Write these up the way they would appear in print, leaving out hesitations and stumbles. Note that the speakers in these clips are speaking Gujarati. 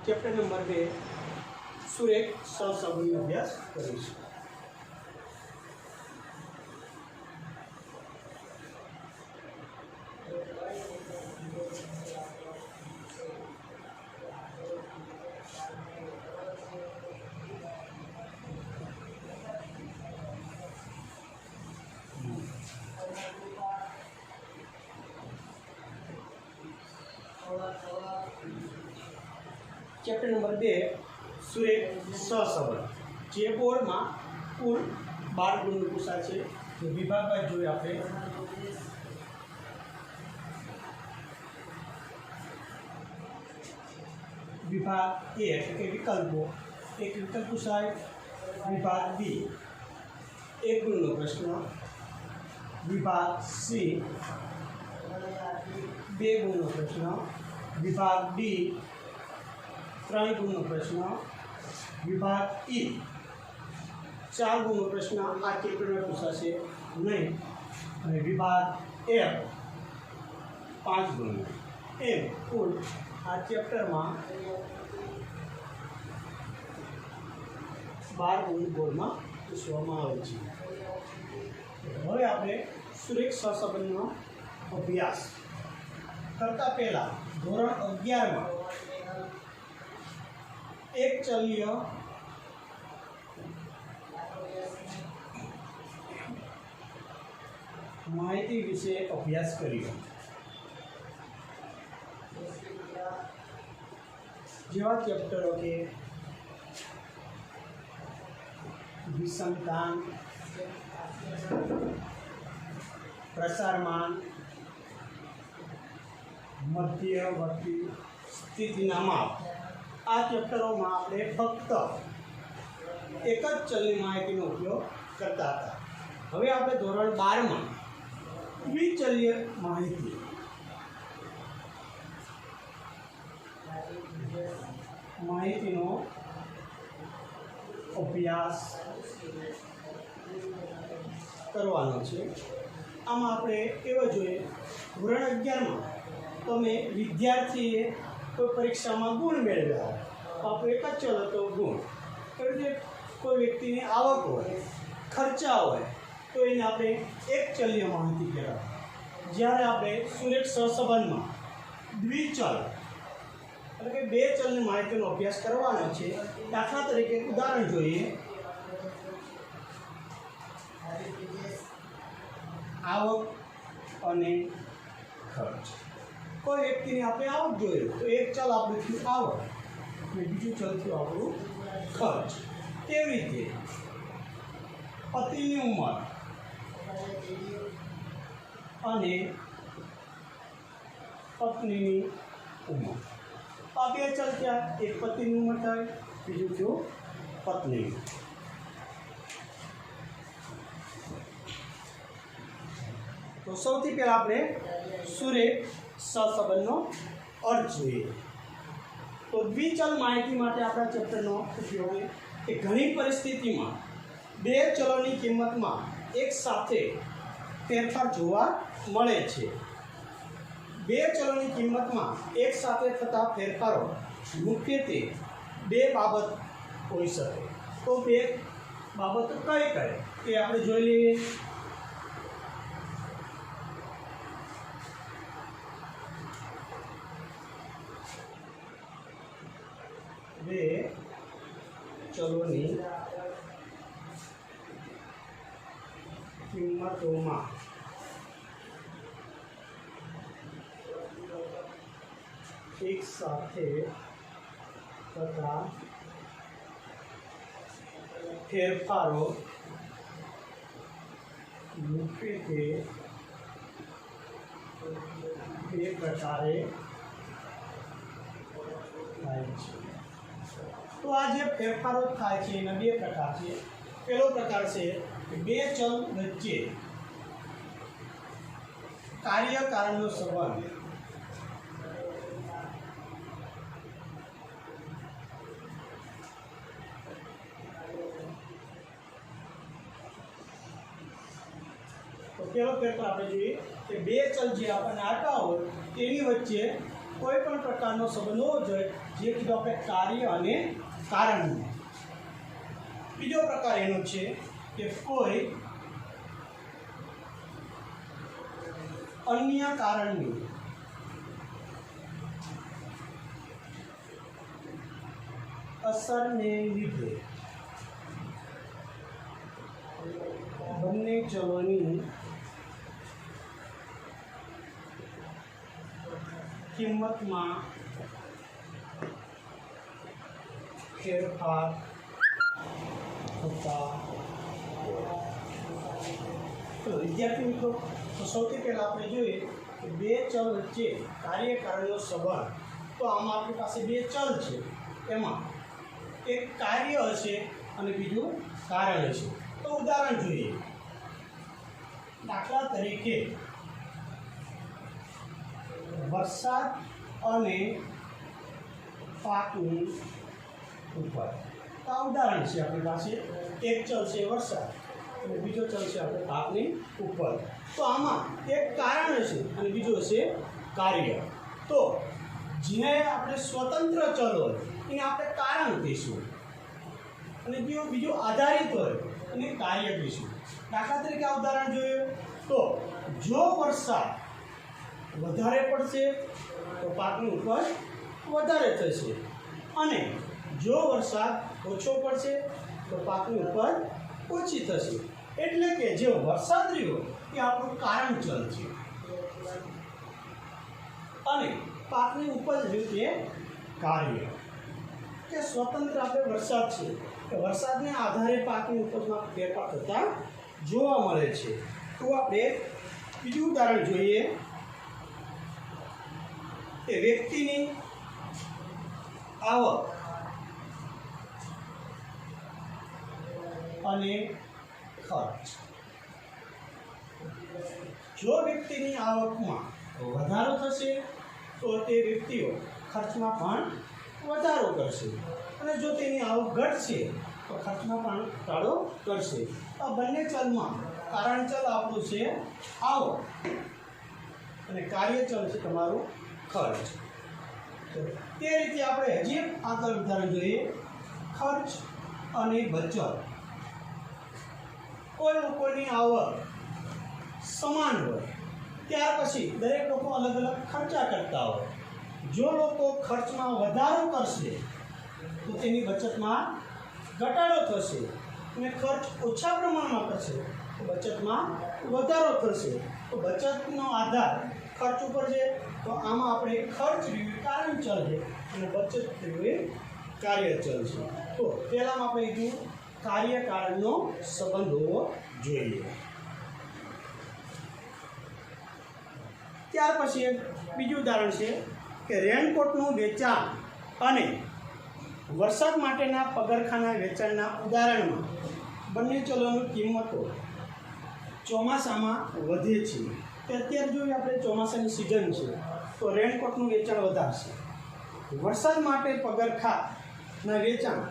चैप्टर नंबर 2 सुरेख सहसंबंधનો અભ્યાસ કરીશું। चैप्टर नंबर 2 सुरेख सहसंबंध जे बोर्ड में कुल 12 गुण पूछा है। तो विभाग जो आप विभाग ए एट विकल्पों एक विकल्प पूछा है। विभाग बी 1 गुण प्रश्न, विभाग सी 2 गुण प्रश्न, विभाग डी 3 गुण प्रश्न, विभाग ई 4 गुण प्रश्न आ चैप्टर में पूछा है नहीं, और विभाग एफ 5 गुण एम कुल आ चैप्टर में 12 गुण बोर्ड में पूछवामां आवे छे। हवे आपणे सुरेख सहसंबंधनो अभ्यास करता पहला धोरण 11 में एक चलीय माहिती विषे अभ्यास करियो। जेवा चैप्टरो के विषमतान, प्रसारमान, मध्यवर्ती स्थितिना माप आ चैप्टरों में आपणे फक्त एक ज चलनी माहितीनो उपयोग करता था। हवे आपणे धोरण 12 में द्विचलीय माहिती माहितीनो अभ्यास करवानो छे। आमां आपणे एवो जोईए धोरण 11 में तमे विद्यार्थीए कोई परीक्षा में गुण मेळव्या हो, आप एक ज चलो तो गुण एवं कोई व्यक्ति की आवक हो, खर्चा हो, तो एने आपणे एक चलीय माहिती कहेवाय। ज्यारे आपणे सुरेख सहसंबंध में द्विचल એટલે કે 2 ચલની માહિતીનો અભ્યાસ કરવાનો છે। દાખલા તરીકે ઉદાહરણ જોઈએ, आवक અને खर्च। कोई व्यक्ति ने आपणे आवक जोई तो एक चल आपणे थी आवक અને બીજું ચલ થયું આપણું खर्च। કેવી રીતે પતિની ઉંમર અને પત્નીની ઉંમર, આ બે ચલ થયા। એક પતિની ઉંમર થાય, બીજું થયું પત્ની। तो સૌથી પહેલા આપણે સુરેખ सहसंबंधનો अर्थ જોઈએ। तो द्विचल माहिती माटे आपણા चैप्टरનો उपयोग है। घणी परिस्थितिमां 2 चलोनी किंमतमां एक साथे फेरफार जोवा मळे छे। 2 चलोनी किंमतमां एक साथे थता फेरफारो मुख्यत्वे 2 बाबत होई शके। तो 2 बाबत कई कई ते आपणे जोई लईए। बे चलोनी किंमतों एक साथे तथा फेरफारों मुख्यत्वे 2 प्रकारे थाय छे। तो आज फेरफारों थाय छे एना 2 प्रकार छे। पहलो प्रकार से 2 चल वच्चे कार्य कारणनो संबंध। तो पहलो फेरफार आपणे जोईए कि 2 चल जे आपणे आप्या होय तेनी वच्चे कोईपण प्रकारनो संबंध होवो जोईए જે કીધું આપણે કાર્ય અને કારણનો. બીજો પ્રકાર એનો છે કે કોઈ અન્ય કારણની અસરને લીધે બંને ચલોની કિંમતમાં ફેરફાર થતા. તો વિદ્યાર્થી મિત્રો, તો સૌથી પહેલાં આપણે જોઈએ કે બે ચલ વચ્ચે કાર્યકારણનો સંબંધ. તો આમાં આપણી પાસે બે ચલ છે, એમાં એક કાર્ય હશે અને બીજું કારણ હશે. તો ઉદાહરણ જોઈએ. દાખલા તરીકે વરસાદ અને પાકની ઉપર. તો આ ઉદાહરણ છે આપણી પાસે. એક ચલ છે વરસાદ અને બીજો ચલ છે આપણે પાકની ઉપર. તો આમાં એક કારણ હશે અને બીજું હશે કાર્ય. તો જે આપણે સ્વતંત્ર ચલ હોય એને આપણે કારણ કહીશું અને બીજું આધારિત હોય એને કાર્ય કહીશું. દાખલા તરીકે આ ઉદાહરણ જોઈએ તો જો વરસાદ વધારે પડશે તો પાકની ઉપજ વધારે થશે અને જો વરસાદ ઓછો પડશે તો પાકની ઉપજ ઓછી થશે. એટલે કે જે વરસાદ રહ્યો એ આપણું કારણ ચલ છે અને પાકની ઉપજ રહ્યું તે કાર્ય. કે સ્વતંત્ર આપણે વરસાદ છે કે વરસાદને આધારે પાકની ઉપજમાં ફેરફાર થતા જોવા મળે છે. તો આપણે બીજું ઉદાહરણ જોઈએ કે વ્યક્તિની આવક અને ખર્ચ. જો વ્યક્તિની આવકમાં વધારો થશે તો તે વ્યક્તિઓ ખર્ચમાં પણ વધારો કરશે અને જો તેની આવક ઘટશે તો ખર્ચમાં પણ ઘટાડો કરશે. આ બંને ચલમાં કારણ ચલ આપણું છે આવક અને કાર્ય ચલ છે તમારું ખર્ચ. તે રીતે આપણે હજી આગળ ઉદાહરણ જોઈએ. ખર્ચ અને બચત. કોઈ લોકોની આવક સમાન હોય ત્યાર પછી દરેક લોકો અલગ અલગ ખર્ચા કરતા હોય. જો લોકો ખર્ચમાં વધારો કરશે તો તેની બચતમાં ઘટાડો થશે અને ખર્ચ ઓછા પ્રમાણમાં કરશે તો બચતમાં વધારો થશે. તો બચતનો આધાર ખર્ચ ઉપર છે. તો આમાં આપણે ખર્ચ રહ્યું કારણ ચલ છે અને બચત રહ્યું કાર્ય ચલ છે. તો પહેલામાં આપણે કીધું કાર્ય કારણનો સંબંધ હોવો જોઈએ. ત્યાર પછી બીજું ઉદાહરણ છે કે રેનકોટનું વેચાણ અને વરસાદ માટેના પગરખાના વેચાણના ઉદાહરણમાં બંને ચલોની કિંમતો ચોમાસામાં વધે છે. અત્યારે જોઈએ આપણે ચોમાસાની સિઝન છે તો રેનકોટનું વેચાણ વધારશે. વરસાદ માટે પગરખાના વેચાણ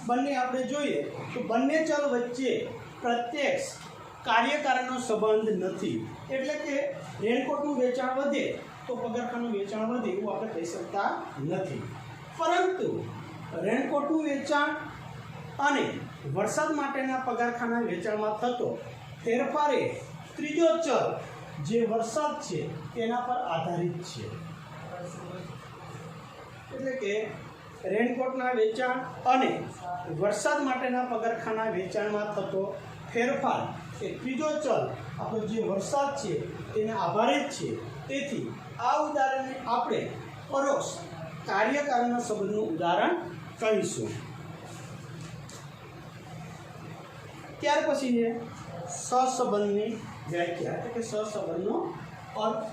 બંને આપણે જોઈએ તો બંને ચલ વચ્ચે પ્રત્યક્ષ કાર્યકારણનો સંબંધ નથી. એટલે કે રેનકોટનું વેચાણ વધે તો પગરખાનું વેચાણ વધે એવું આપણે કહી શકતા નથી. પરંતુ રેનકોટનું વેચાણ અને વરસાદ માટેના પગરખાના વેચાણમાં થતો ફેરફારે ત્રીજો ચલ જે વરસાદ છે તેના પર આધારિત છે. એટલે કે રેનકોટના વેચાણ અને વરસાદ માટેના પગરખાના વેચાણમાં થતો ફેરફાર એ ત્રીજો ચલ આપણો જે વરસાદ છે તેને આધારિત છે. તેથી આ ઉદાહરણને આપણે પરોક્ષ કાર્યકારણના સંબંધનું ઉદાહરણ કહીશું. ત્યાર પછી છે સહસંબંધની વ્યાખ્યા. એટલે કે સહસંબંધનો અર્થ.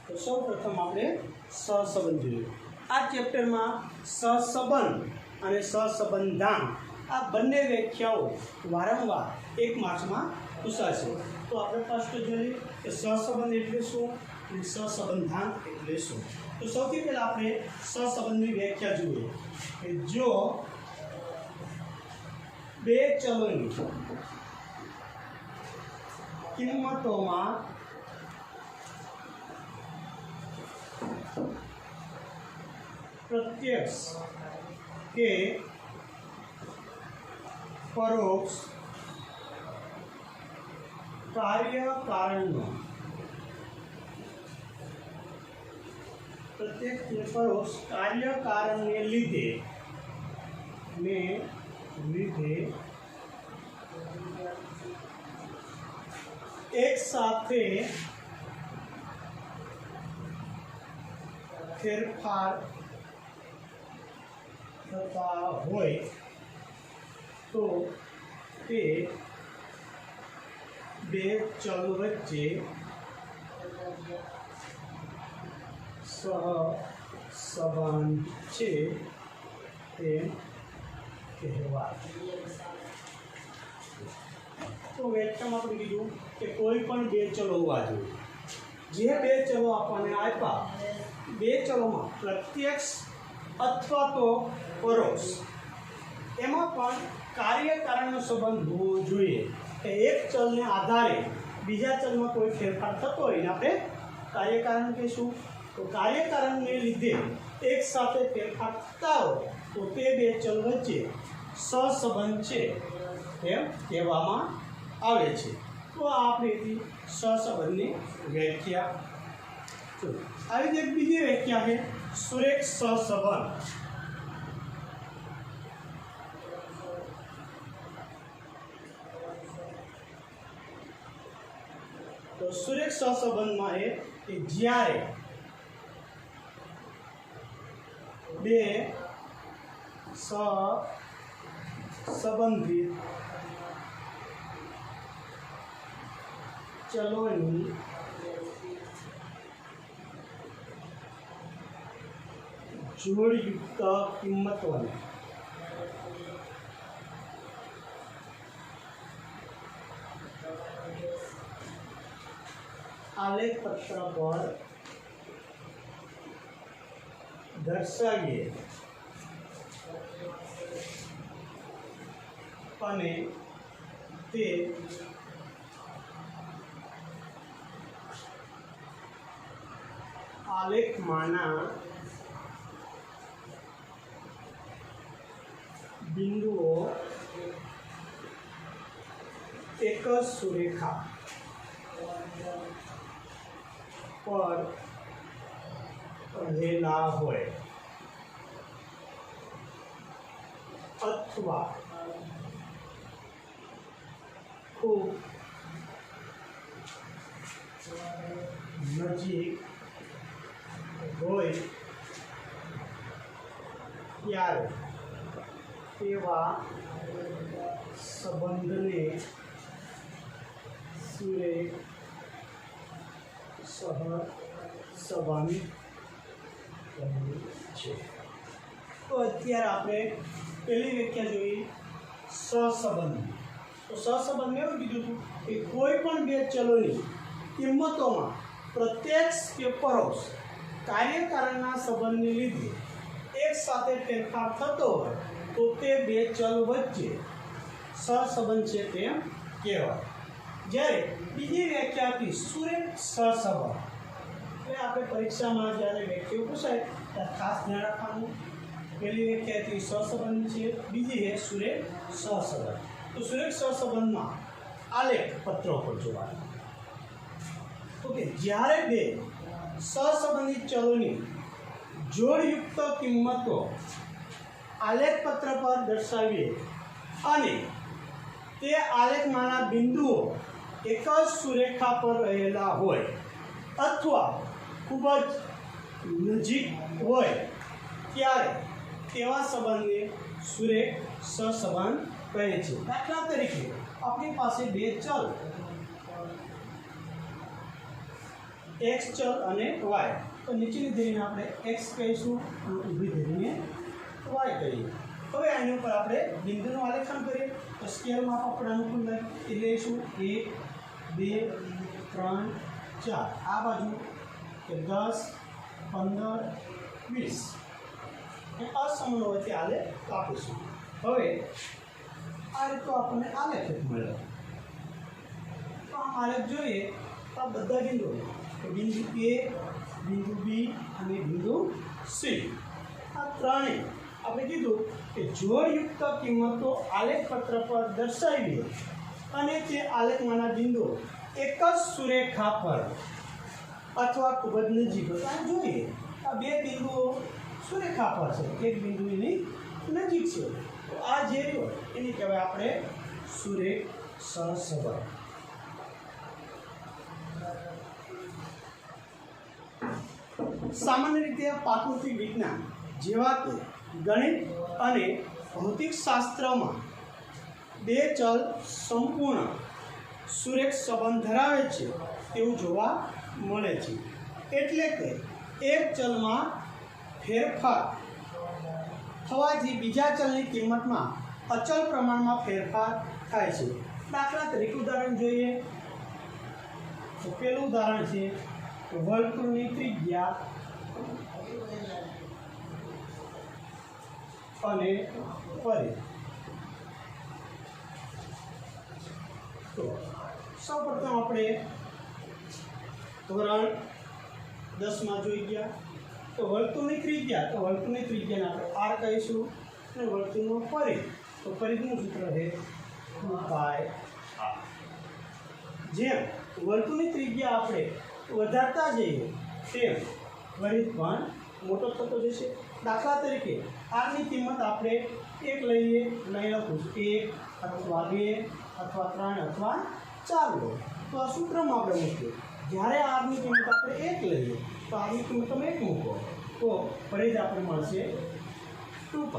તો સૌ પ્રથમ આપણે સહસંબંધ જોઈએ. આ ચેપ્ટરમાં સહસંબંધ અને સહસંબંધાંક આ બંને વ્યાખ્યાઓ વારંવાર 1 માર્ક્સમાં પૂછાશે. तो આપણે ફર્સ્ટ જોઈએ કે સહસંબંધ એટલે શું અને સહસંબંધાંક એટલે શું। તો સૌથી પહેલા આપણે સહસંબંધની વ્યાખ્યા જોઈએ કે જો બે ચલોની કિંમતોમાં प्रत्यक्ष के परोक्ष कार्य कारण प्रत्यक्ष के परोक्ष कार्य कारण ने लीधे एक साथे फेरफार થતા હોય તો તે બે ચલ વચ્ચે સહસંબંધ છે તેમ કહેવાય। તો વ્યાખ્યામાં આપણે કીધું કે કોઈ પણ બે ચલો હોવા જોઈએ। જે બે ચલો આપણને આપ્યા બે ચલોમાં પ્રત્યક્ષ अथवा तो परोक्ष एमां पण कार्यकारणनो संबंध होवो जोईए। एक चल ने आधारे बीजा चल में कोई फेरफार थतो होय आपणे कार्यकारण कहीशुं। तो कार्यकारण ने लीधे एक साथे फेरफार थता होय तो ते बे चल वच्चे सहसंबंध छे एम कहेवामां आवे छे। तो आ आपणी सहसंबंधनी व्याख्या। આવી જ એક બીજી વ્યાખ્યા છે સુરેખ સહસંબંધ। તો સુરેખ સહસંબંધમાં એ કે જ્યારે બે સહસંબંધિત ચલોની जोड़युक्त किंमतों आलेख पत्र पर दर्शावीए અને તે આલેખમાંના बिंदुओं एक सुरेखा पर रहेला होय अथवा खूब नजीक होय त्यारे एवा संबंधने सुरेख सहसंबंध कहे छे। तो अत्यारे आपणे पहली व्याख्या जोई सहसंबंध। तो सहसंबंध एवुं कीधुं हतुं के कोईपण बे चलोनी किंमतोमां प्रत्यक्ष के परोक्ष कार्यकारणना संबंधने लीधे एक साथे फेरफार थतो होय तो ते बे चल वच्चे सहसंबंध छे तेम कहेवाय। જ્યારે બીજી વ્યાખ્યા હતી સુરેખ સહસંબંધ। એટલે આપણે પરીક્ષામાં જ્યારે વ્યાખ્યાઓ પૂછાય ત્યારે ખાસ ધ્યાન રાખવાનું। પહેલી વ્યાખ્યા હતી સહસંબંધ છે, બીજી છે સુરેખ સહસંબંધ। તો સુરેખ સહસંબંધમાં આલેખ પત્રો પર જોવાનું। તો કે જ્યારે બે સહસંબંધિત ચલોની જોડયુક્ત કિંમતો आलेख पत्र पर दर्शावीए અને તે આલેખમાંના બિંદુઓ એક જ સુરેખા પર રહેલા હોય અથવા ખૂબ જ નજીક હોય ત્યારે તેવા સંબંધને સુરેખ સહસંબંધ કહે છે। દાખલા તરીકે આપણી પાસે બે ચલ x ચલ અને y। તો નીચેની ધરીને આપણે x કહીશું અને ઊભી ધરીને y करिए। હવે આની ઉપર આપણે બિંદુનું આલેખન કરીએ તો સ્કેલ માપ આપણે અનુકૂળ લઈ લઈશું 1 2 3 4 आ बाजू के 10 15 20 असमन होय ते आलेख आपीशुं। हवे आ रीतो आपणे आलेख मळ्यो। तो आ आलेख जोईए तो आ बधा बिंदु बिंदु ए बिंदु बी અને बिंदु सी आ ત્રણે આપણે કીધું કે જોડયુક્ત કિંમતો આલેખ પત્ર પર દર્શાવીએ અને તે આલેખમાંના બિંદુઓ એક જ સુરેખા પર અથવા ખૂબ જ નજીક હોય તો જોઈએ આ બે બિંદુઓ સુરેખા પર છે, એક બિંદુ એની નજીક છે, તો આ જે રહ્યો એને કહેવાય આપણે સુરેખ સહસંબંધ। सामान्य रीते प्राकृतिक विज्ञान जेवा के गणित अने भौतिक शास्त्र में बे चल संपूर्ण सुरेख संबंध धरावे छे तेवुं जोवा मळे छे। एटले के एक चल में फेरफार थवाथी बीजा चलनी किंमत में अचल प्रमाण में फेरफार थाय छे। दाखला तरीके उदाहरण जोईए तो पहेलुं उदाहरण छे वर्तुळनी त्रिज्या અને પરિઘ। તો સૌપ્રથમ આપણે ધોરણ 10 માં જોઈ ગયા તો વર્તુળની ત્રિજ્યા, તો વર્તુળની ત્રિજ્યાને આપણે r કહીશું અને વર્તુળનો પરિઘ, તો પરિઘનું સૂત્ર છે 2πr। જેમ વર્તુળની ત્રિજ્યા આપણે વધારતા જઈએ તેમ પરિઘ પણ મોટો થતો જશે। दाखला तरीके आर की किंमत आपणे 1 लईए, नहीं लखूँ 1 अथवा 2 अथवा 3 अथवा 4 लो तो आ सूत्र में आपणे मूकीए ज्यारे आर की किंमत आपणे 1 लईए तो आर की किंमत તમે 1 मूको तो परिध आपणे मळशे 2π।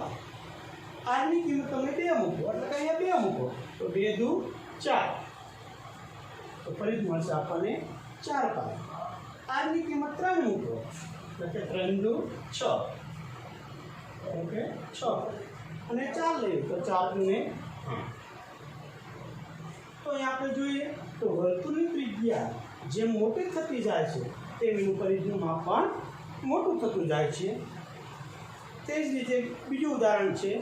आर की किंमत તમે 2 मूको એટલે કે અહીંયા 2 मूको तो 2 दू 4 तो परिध मळशे आपणे 4π। आर की किंमत 3 मूको એટલે કે 3 दू 6 ओके 6 અને 4 લઈએ તો 4 दूने 8। तो यहाँ આપણે જોઈએ તો વર્તુળની ત્રિજ્યા જે મોટી થતી જાય છે તેમ એનું પરિઘનું માપ પણ મોટું થતું જાય છે। તે જ રીતે બીજું ઉદાહરણ છે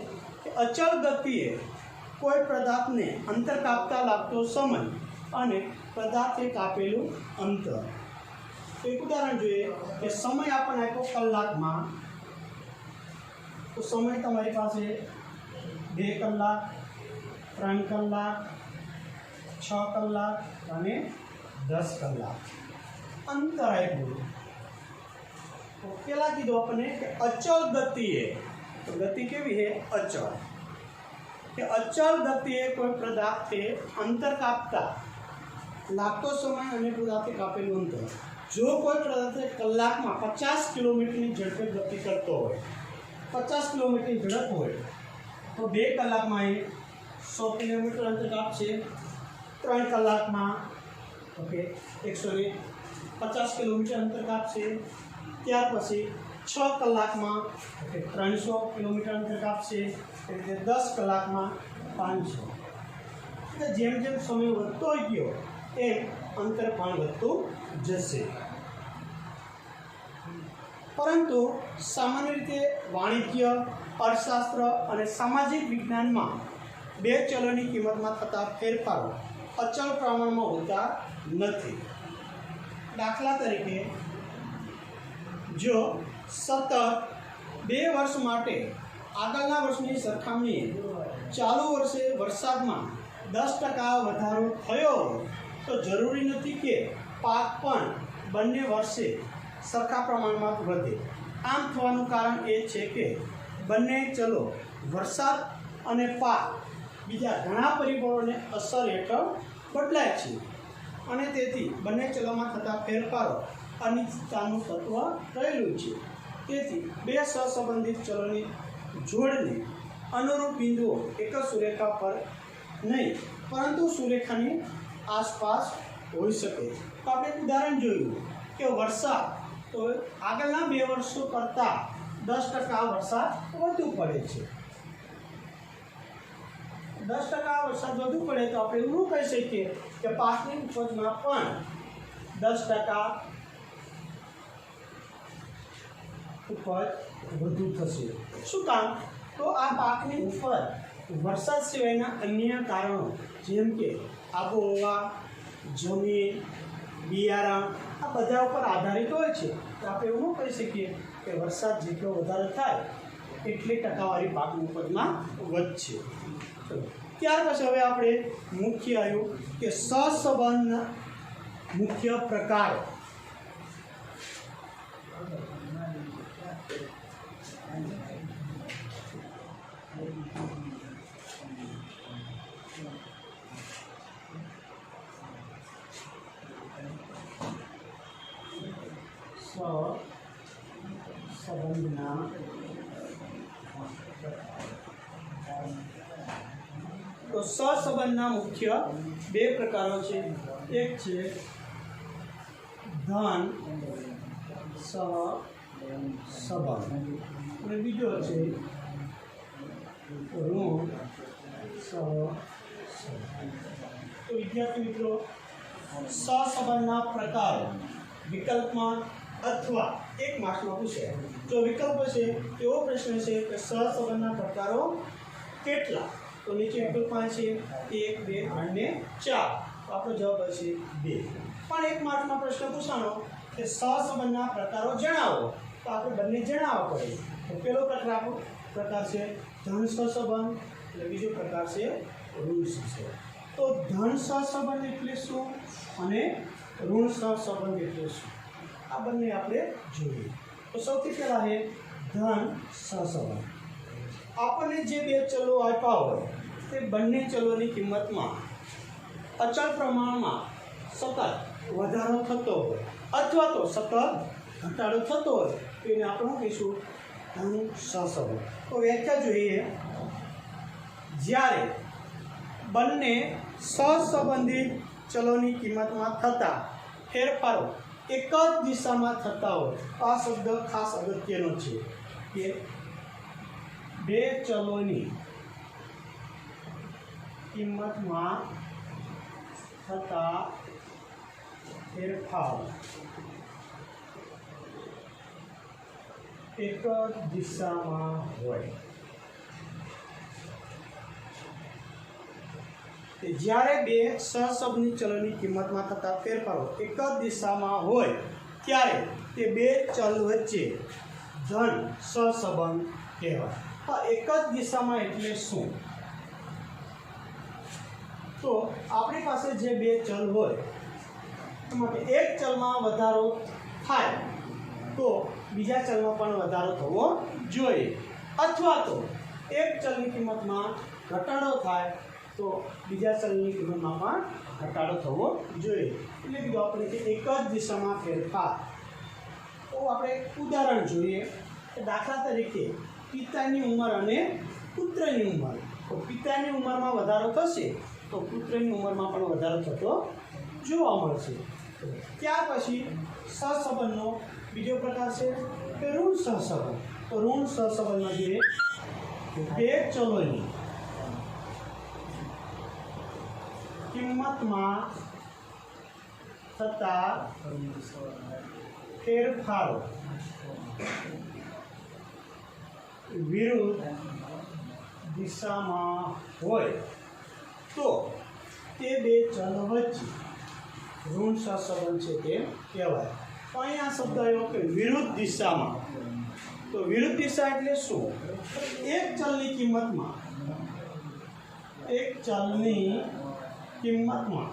કે અચળ ગતિએ કોઈ પદાર્થને અંતર કાપતા લાગતો સમય અને પદાર્થે કાપેલું અંતર। તો એક ઉદાહરણ જોઈએ કે સમય આપણને આપ્યો કલાકમાં तो समय तमारी पासे 2 कलाक 3 कलाक 6 कलाक અને 10 कलाक अंतर आप्युं। तो पहला कीधुं आपने कि अचल गतिए, तो गति केवी है अचल, कि अचल गतिए कोई पदार्थे अंतर कापता लागतो समय अने पदार्थे कापेलुं अंतर जो कोई पदार्थ कलाक में 50 किलोमीटर की झड़पे गति करतो होय 50 किलोमीटर की झड़प हो तो 2 कलाक में 100 किलोमीटर अंतर कापशे। 3 कलाक में ओके 150 किलोमीटर अंतर कापशे। त्यार पछी 6 कलाक में ओके 300 किलोमीटर अंतर कापशे। 10 कलाक में 500। जेम जेम समय वधतो गयो एम अंतर पण वधतुं जशे। परंतु सामान्य रीते वाणिज्य अर्थशास्त्र और सामाजिक विज्ञान में बे चलों की किंमत में थता फेरफारों अचल प्रमाण में होता नहीं। दाखला तरीके जो सतत 2 वर्ष माटे आगळना वर्षनी सरखामणीए चालू वर्षे वरसाद में 10% वधारो थयो तो जरूरी नहीं कि पाक पण बंने वर्षे सरखा प्रमाण में वधे। आम थवानुं कारण ए छे के बंने चलो वरसाद अने पाक बीजा घणा परिबळोने असर हेठळ बदलाय छे अने तेथी बंने चलोमां थता फेरफारो अनिश्चिततानुं तत्व रहेલું છે। તેથી બે સહસંબંધિત ચલોની જોડને અનુરૂપ બિંદુઓ એક જ સુરેખા પર નહીં પરંતુ સુરેખાની આસપાસ હોઈ શકે। તો આપણે એક ઉદાહરણ જોયું કે વરસાદ तो आगळना 2 वर्षों करता 10% वरसाद वधु पड़े छे। 10% વરસાદ વધુ પડે તો આપણે એવું કહી શકીએ કે પાકની ઉપજમાં પણ 10% ઉપજ વધુ થશે। શું કામ? તો આ પાકની ઉપર વરસાદ સિવાયના અન્ય કારણો જેમ કે આબોહવા, જમીન, બિયારણ આ બધા ઉપર આધારિત હોય છે। તો આપણે એવું કહી શકીએ કે વરસાદ જેટલો વધારે થાય એટલી ટકાવારી પાકની ઉપજમાં વધશે। ત્યાર પછી હવે આપણે મુખ્ય આવ્યું કે સહસંબંધ મુખ્ય પ્રકાર। સહસંબંધના તો સહસંબંધના મુખ્ય બે પ્રકારો છે। એક છે ધન સહસંબંધ અને બીજો છે ઋણ સહસંબંધ। તો વિદ્યાર્થી મિત્રો સહસંબંધના પ્રકારો વિકલ્પમાં અથવા એક માર્ક્સમાં પૂછે। જો વિકલ્પ છે એવો પ્રશ્ન છે કે સહસંબંધના પ્રકારો કેટલા? તો નીચે વિકલ્પમાં છે 1, 2, 3 ને 4। તો આપણો જવાબ હશે 2। પણ એક માર્ક્સમાં પ્રશ્ન પૂછાણો કે સહસંબંધના પ્રકારો જણાવો, તો આપણે બંને જણાવવા પડે। તો પહેલો પ્રકાર છે ધન સહસંબંધ અને બીજો પ્રકાર છે ઋણ સહસંબંધ। તો ધન સહસંબંધ એટલે શું અને ઋણ સહસંબંધ એટલે શું આ બંને આપણે જોઈએ। તો સૌથી પહેલા છે ધન સહસંબંધ। આપણને જે બે ચલો આપ્યા હોય તે બંને ચલોની કિંમતમાં અચળ પ્રમાણમાં સતત વધારો થતો હોય અથવા તો સતત ઘટાડો થતો હોય તો એને આપણે કહીશું ધન સહસંબંધ। તો વ્યાખ્યા જોઈએ, જ્યારે બંને સહસંબંધિત ચલોની કિંમતમાં થતા ફેરફારો એક જ દિશામાં થતા હોય। આ શબ્દ ખાસ અગત્યનો છે કે બે ચલોની કિંમતમાં થતા ફેરફારો એક જ દિશામાં હોય। જ્યારે બે સહસંબંધી ચલોની કિંમતમાં થતા ફેરફારો એક જ દિશામાં હોય ત્યારે તે બે ચલ વચ્ચે ધન સહસંબંધ કહેવાય। એક જ દિશામાં એટલે શું? તો આપણી પાસે જે બે ચલ હોય એમાંથી એક ચલમાં વધારો થાય તો બીજા ચલમાં પણ વધારો થવો જોઈએ, અથવા તો એક ચલની કિંમતમાં ઘટાડો થાય તો બીજા ચલની કિંમતમાં પણ ઘટાડો થવો જોઈએ। એટલે કીધું આપણે કે એક જ દિશામાં ફેરફાર। તો આપણે ઉદાહરણ જોઈએ કે દાખલા તરીકે પિતાની ઉંમર અને પુત્રની ઉંમર। તો પિતાની ઉંમરમાં વધારો થશે તો પુત્રની ઉંમરમાં પણ વધારો થતો જોવા મળશે। ત્યાર પછી સહસંબંધનો બીજો પ્રકાર છે કે ઋણ સહસંબંધ। તો ઋણ સહસંબંધમાં જોઈએ બે ચલોની કિંમતમાં થતા ફેરફારો વિરુદ્ધ દિશામાં હોય તો તે બે ચલ વચ્ચે ઋણ સહસંબંધ છે તે કહેવાય। તો અહીંયા શબ્દ આવ્યો કે વિરુદ્ધ દિશામાં। તો વિરુદ્ધ દિશા એટલે શું? એક ચલની કિંમતમાં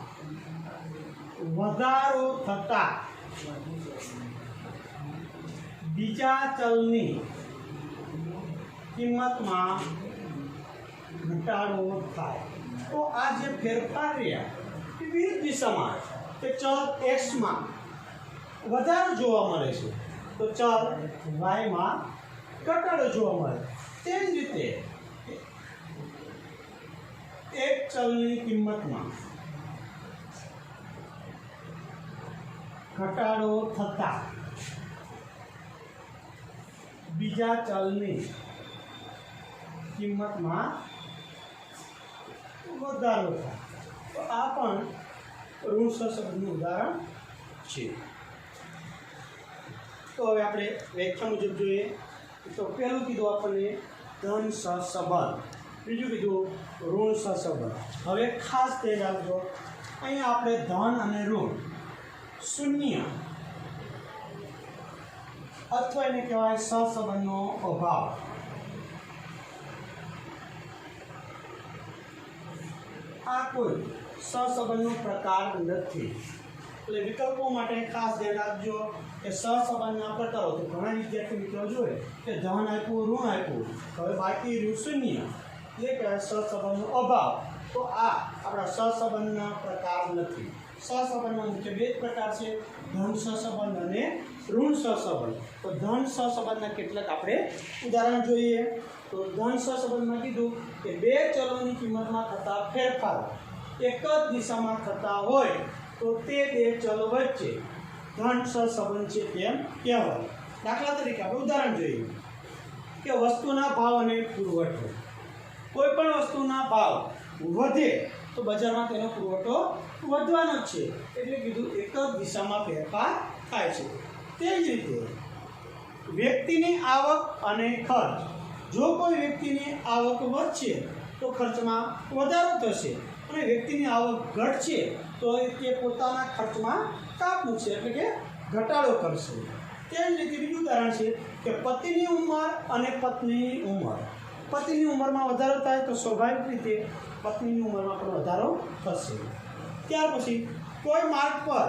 વધારો થતા બીજા ચલની કિંમતમાં ઘટાડો થાય। તો આ જે ફેરફાર રહ્યા એ વિરુદ્ધ દિશામાં કે ચલ એક્સમાં વધારો જોવા મળે છે તો ચલ વાયમાં ઘટાડો જોવા મળે। તે જ રીતે એક ચલની કિંમતમાં ઘટાડો થતા બીજા ચલની કિંમતમાં વધારો થાય. તો આ પણ ઋણ સહસંબંધનું ઉદાહરણ છે. તો હવે આપણે વ્યાખ્યા મુજબ જોઈએ. તો પહેલું કીધું આપણને ધન સહસંબંધ, બીજું કીધું ઋણ સહસંબંધ. હવે ખાસ ધ્યાન રાખજો, અહીંયા આપણે ધન અને ઋણ, શૂન્ય અથવા એને કહેવાય સહસંબંધનો અભાવ. આ કોઈ સહસંબંધનો પ્રકાર નથી. એટલે વિકલ્પો માટે ખાસ ધ્યાન રાખજો કે સહસંબંધના પ્રકારો. તો ઘણા વિદ્યાર્થી મિત્રો જોઈએ કે ધન આપ્યું, ઋણ આપ્યું, હવે બાકી રહ્યું શૂન્ય, એટલે કે સહસંબંધનો અભાવ. તો આ આપણા સહસંબંધના પ્રકાર નથી. સહસંબંધના મુખ્ય બે જ પ્રકાર છે, ધન સહસંબંધ અને ઋણ સહસંબંધ. તો ધન સહસંબંધના કેટલાક આપણે ઉદાહરણ જોઈએ. તો ધન સહસંબંધમાં કીધું કે બે ચલોની કિંમતમાં થતા ફેરફાર એક જ દિશામાં થતા હોય તો તે બે ચલો વચ્ચે ધન સહસંબંધ છે તેમ કહેવાય. દાખલા તરીકે આપણે ઉદાહરણ જોઈએ કે વસ્તુના ભાવ અને પુરવઠો. કોઈ પણ વસ્તુના ભાવ વધે તો બજારમાં તેનો પુરવઠો વધવાનો જ છે, એટલે કીધું એક જ દિશામાં ફેરફાર થાય છે. તે જ રીતે વ્યક્તિની આવક અને ખર્ચ. જો કોઈ વ્યક્તિની આવક વધશે તો ખર્ચમાં વધારો થશે, અને વ્યક્તિની આવક ઘટશે તો તે પોતાના ખર્ચમાં કાપ મૂકશે, એટલે કે ઘટાડો કરશે. તે જ રીતે બીજું ઉદાહરણ છે કે પતિની ઉંમર અને પત્નીની ઉંમર. પતિની ઉંમરમાં વધારો થાય તો સ્વાભાવિક રીતે પત્નીની ઉંમરમાં પણ વધારો થશે. ત્યાર પછી કોઈ માર્ગ પર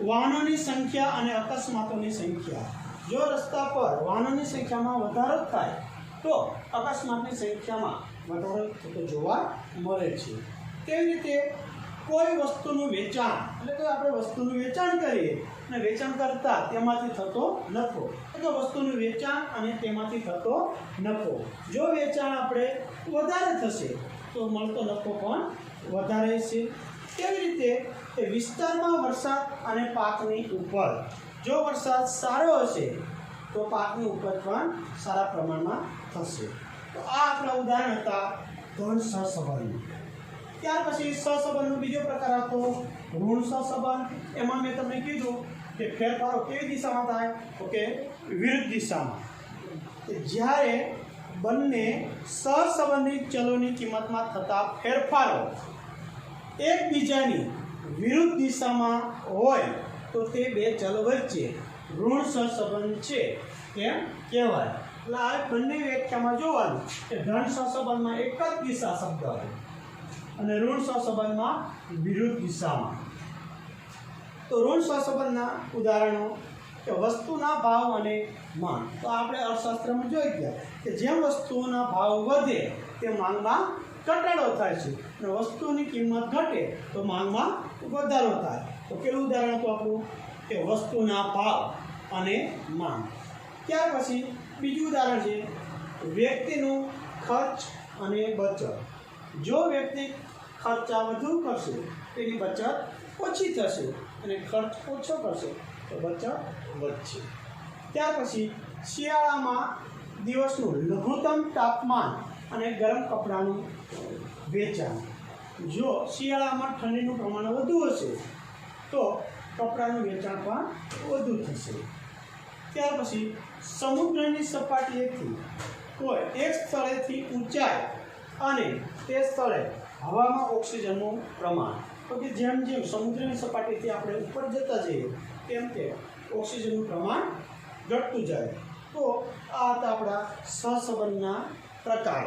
વાહનોની સંખ્યા અને અકસ્માતોની સંખ્યા. જો રસ્તા પર વાહનોની સંખ્યામાં વધારો થાય તો અકસ્માતની સંખ્યામાં વધારો થતો જોવા મળે છે. તેવી રીતે કોઈ વસ્તુનું વેચાણ, એટલે કે આપણે વસ્તુનું વેચાણ કરીએ અને વેચાણ કરતાં તેમાંથી થતો નફો, એટલે વસ્તુનું વેચાણ અને તેમાંથી થતો નફો. જો વેચાણ આપણે વધારે થશે તો મળતો નફો પણ વધારે છે. તેવી રીતે એ વિસ્તારમાં વરસાદ અને પાકની ઉપજ. જો વરસાદ સારો હશે તો પાકની ઉપજ પણ સારા પ્રમાણમાં થશે. તો આ આપણા ઉદાહરણ હતા ધન સહસંબંધ. ત્યાર પછી સહસંબંધનો બીજો પ્રકાર હતો ઋણ સહસંબંધ. એમાં મેં તમને કીધું કે ફેરફારો કેવી દિશામાં થાય, તો કે વિરુદ્ધ દિશામાં. જ્યારે બંને સહસંબંધિત ચલોની કિંમતમાં થતા ફેરફારો એકબીજાની વિરુદ્ધ દિશામાં હોય તો તે બે ચલો વચ્ચે ઋણ સહસંબંધ છે એમ કહેવાય. એટલે આ બંને વ્યાખ્યામાં જોવાનું કે ધન સહસંબંધમાં એક જ દિશા શબ્દ અને ઋણ સહસંબંધમાં વિરુદ્ધ દિશામાં. તો ઋણ સહસંબંધના ઉદાહરણો કે વસ્તુના ભાવ અને માંગ. તો આપણે અર્થશાસ્ત્રમાં જોઈ ગયા કે જેમ વસ્તુઓના ભાવ વધે તેમ માંગમાં ઘટાડો થાય છે, અને વસ્તુની કિંમત ઘટે તો માંગમાં વધારો થાય. તો પેલું ઉદાહરણ તો આપણું કે વસ્તુના ભાવ અને માંગ. ત્યાર પછી બીજું ઉદાહરણ છે વ્યક્તિનું ખર્ચ અને બચત. જો વ્યક્તિ ખર્ચા વધુ કરશે તેની બચત ઓછી થશે, અને ખર્ચ ઓછો કરશે તો બચત વધશે. ત્યાર પછી શિયાળામાં દિવસનું લઘુત્તમ તાપમાન અને ગરમ કપડાનું વેચાણ. જો શિયાળામાં ઠંડીનું પ્રમાણ વધુ હશે તો કપડાનું વેચાણ પણ વધુ થશે. ત્યાર પછી સમુદ્રની સપાટીએથી કોઈ એક સ્થળેથી ઊંચાઈ અને તે સ્થળે હવામાં ઓક્સિજનનું પ્રમાણ. તો કે જેમ જેમ સમુદ્રની સપાટીથી આપણે ઉપર જતા જઈએ તેમ તેમ ઓક્સિજનનું પ્રમાણ ઘટતું જાય. તો આ હતા આપણા સહસંબંધના પ્રકાર.